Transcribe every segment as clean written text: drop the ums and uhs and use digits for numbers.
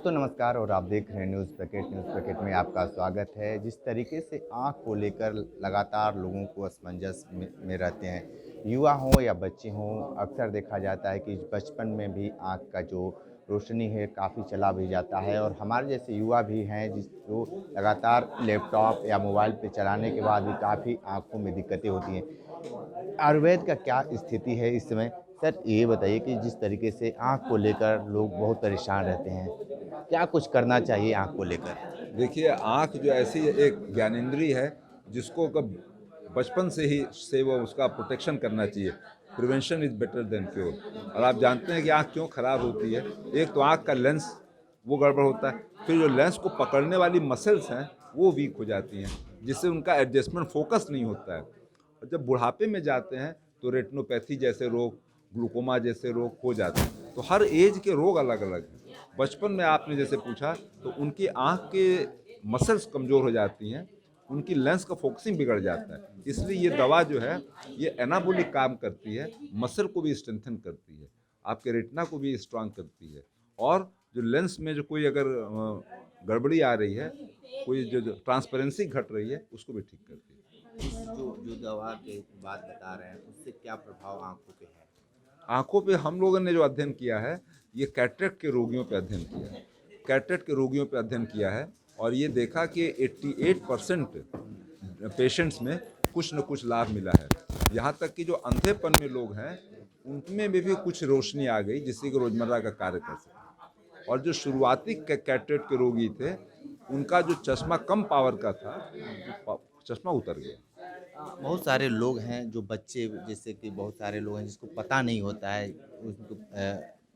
दोस्तों नमस्कार और आप देख रहे हैं न्यूज़ पैकेट में आपका स्वागत है। जिस तरीके से आँख को लेकर लगातार लोगों को असमंजस में रहते हैं, युवा हों या बच्चे हों, अक्सर देखा जाता है कि बचपन में भी आँख का जो रोशनी है काफ़ी चला भी जाता है और हमारे जैसे युवा भी हैं जो लगातार लैपटॉप या मोबाइल पे चलाने के बाद भी काफ़ी आँखों में दिक्कतें होती हैं। आयुर्वेद का क्या स्थिति है इस समय? सर ये बताइए कि जिस तरीके से आँख को लेकर लोग बहुत परेशान रहते हैं, क्या कुछ करना चाहिए आँख को लेकर? देखिए, आँख जो ऐसी एक ज्ञानेंद्रिय है जिसको कब बचपन से वो उसका प्रोटेक्शन करना चाहिए। Prevention is better than cure. और आप जानते हैं कि आँख क्यों ख़राब होती है। एक तो आँख का लेंस वो गड़बड़ होता है, फिर जो लेंस को पकड़ने वाली मसल्स हैं वो वीक हो जाती हैं, जिससे उनका एडजस्टमेंट फोकस नहीं होता है। और जब बुढ़ापे में जाते हैं तो रेटिनोपैथी जैसे रोग, ग्लूकोमा जैसे रोग हो जाते हैं। तो हर एज के रोग अलग अलग हैं। बचपन में आपने जैसे पूछा तो उनकी आँख के मसल्स कमज़ोर हो जाती हैं, उनकी लेंस का फोकसिंग बिगड़ जाता है। इसलिए ये दवा जो है ये एनाबोलिक काम करती है, मसल को भी स्ट्रेंथन करती है, आपके रेटिना को भी स्ट्रांग करती है, और जो लेंस में जो कोई अगर गड़बड़ी आ रही है, कोई जो ट्रांसपेरेंसी घट रही है, उसको भी ठीक करती है। जो जो दवा की बात बता रहे हैं उससे क्या प्रभाव आँखों पे है? आँखों पे हम लोगों ने जो अध्ययन किया है, ये कैटरेक्ट के रोगियों पे अध्ययन किया है। कैटरेक्ट के रोगियों पे अध्ययन किया है और ये देखा कि 88% पेशेंट्स में कुछ न कुछ लाभ मिला है। यहाँ तक कि जो अंधेपन में लोग हैं, उनमें भी कुछ रोशनी आ गई जिससे कि रोज़मर्रा का कार्य कर सकें। और जो शुरुआती कैटरेक्ट के रोगी थे, उनका जो चश्मा कम पावर का था, चश्मा उतर गया। बहुत सारे लोग हैं जो बच्चे जैसे कि बहुत सारे लोग हैं जिसको पता नहीं होता है, उसको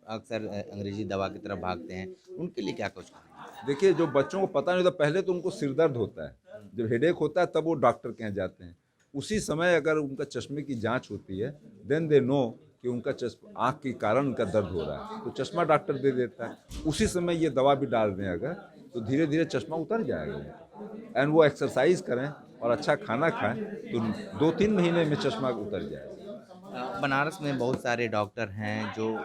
अक्सर अंग्रेजी दवा की तरफ भागते हैं, उनके लिए क्या कुछ कहना है? देखिए, जो बच्चों को पता नहीं होता, पहले तो उनको सिर दर्द होता है, जब हेडेक होता है तब वो डॉक्टर के यहाँ जाते हैं। उसी समय अगर उनका चश्मे की जांच होती है, देन दे नो कि उनका आँख के कारण उनका दर्द हो रहा है, तो चश्मा डॉक्टर दे देता है। उसी समय ये दवा भी डाल दें अगर, तो धीरे धीरे चश्मा उतर जाएगा। एंड वो एक्सरसाइज करें और अच्छा खाना खाएं तो 2-3 महीने में चश्मा उतर जाएगा। बनारस में बहुत सारे डॉक्टर हैं जो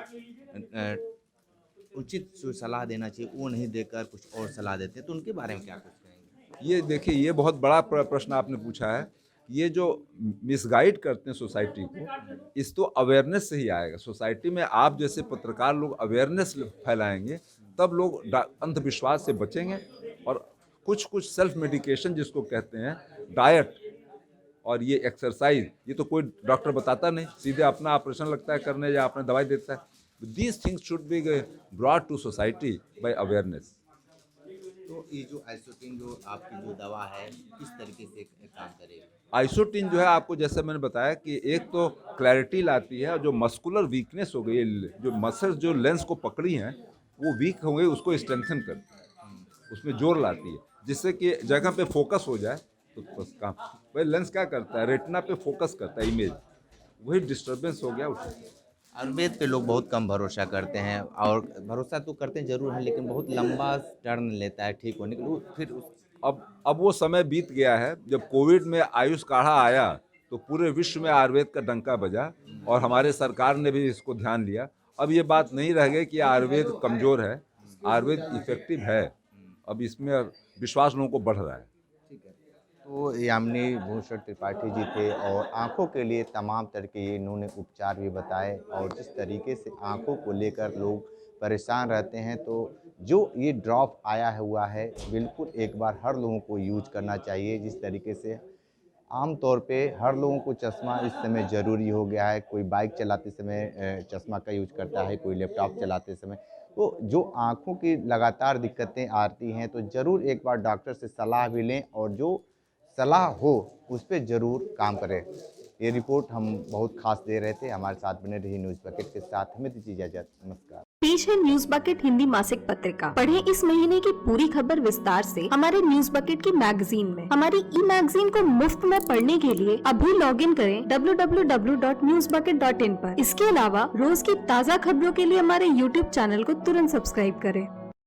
उचित जो सलाह देना चाहिए वो नहीं देकर कुछ और सलाह देते हैं, तो उनके बारे में क्या कुछ कहेंगे? ये देखिए, ये बहुत बड़ा प्रश्न आपने पूछा है। ये जो मिसगाइड करते हैं सोसाइटी को, इस तो अवेयरनेस से ही आएगा। सोसाइटी में आप जैसे पत्रकार लोग अवेयरनेस फैलाएंगे, तब लोग अंधविश्वास से बचेंगे। और कुछ कुछ सेल्फ मेडिकेशन जिसको कहते हैं, डाइट और ये एक्सरसाइज, ये तो कोई डॉक्टर बताता नहीं, सीधे अपना ऑपरेशन लगता है करने या अपना दवाई देता है। These things should be brought to society by awareness. तो ये जो आइसोटिन जो आपकी जो दवा है किस तरीके से काम करेगा? आइसोटिन जो है, आपको जैसे मैंने बताया कि एक तो क्लैरिटी लाती है, और जो मस्कुलर वीकनेस हो गई है, जो मसल्स जो लेंस को पकड़ी हैं वो वीक हो गई, उसको स्ट्रेंथन करती है, उसमें जोर लाती है, जिससे कि जगह पे फोकस हो जाए। तो बस काम भाई, लेंस क्या करता है, रेटिना पे फोकस करता है, इमेज, वही डिस्टर्बेंस हो गया उठा। आयुर्वेद पे लोग बहुत कम भरोसा करते हैं और भरोसा तो करते हैं जरूर है, लेकिन बहुत लंबा टर्न लेता है ठीक होने के लिए। फिर अब वो समय बीत गया है। जब कोविड में आयुष काढ़ा आया तो पूरे विश्व में आयुर्वेद का डंका बजा और हमारे सरकार ने भी इसको ध्यान लिया। अब ये बात नहीं रह गई कि आयुर्वेद कमज़ोर है, आयुर्वेद इफेक्टिव है। अब इसमें विश्वास लोगों को बढ़ रहा है। ठीक है, तो यामिनी भूषण त्रिपाठी जी थे और आँखों के लिए तमाम तरह के इन्होंने उपचार भी बताए, और जिस तरीके से आँखों को लेकर लोग परेशान रहते हैं, तो जो ये ड्रॉप आया हुआ है बिल्कुल एक बार हर लोगों को यूज करना चाहिए। जिस तरीके से आम तौर पे हर लोगों को चश्मा इस समय ज़रूरी हो गया है, कोई बाइक चलाते समय चश्मा का यूज करता है, कोई लैपटॉप चलाते समय, तो जो आँखों की लगातार दिक्कतें आती हैं तो ज़रूर एक बार डॉक्टर से सलाह भी लें और जो सलाह हो उस पे ज़रूर काम करें। ये रिपोर्ट हम बहुत खास दे रहे थे। हमारे साथ बने रही न्यूज़ बकेट के साथ, हमें दीजिए इजाज़त। नमस्कार। पेश है न्यूज बकेट हिंदी मासिक पत्रिका। पढ़ें इस महीने की पूरी खबर विस्तार से हमारे न्यूज बकेट की मैगजीन में। हमारी ई मैगजीन को मुफ्त में पढ़ने के लिए अभी लॉगिन करें www.newsbucket.in पर। इसके अलावा रोज की ताज़ा खबरों के लिए हमारे YouTube चैनल को तुरंत सब्सक्राइब करें।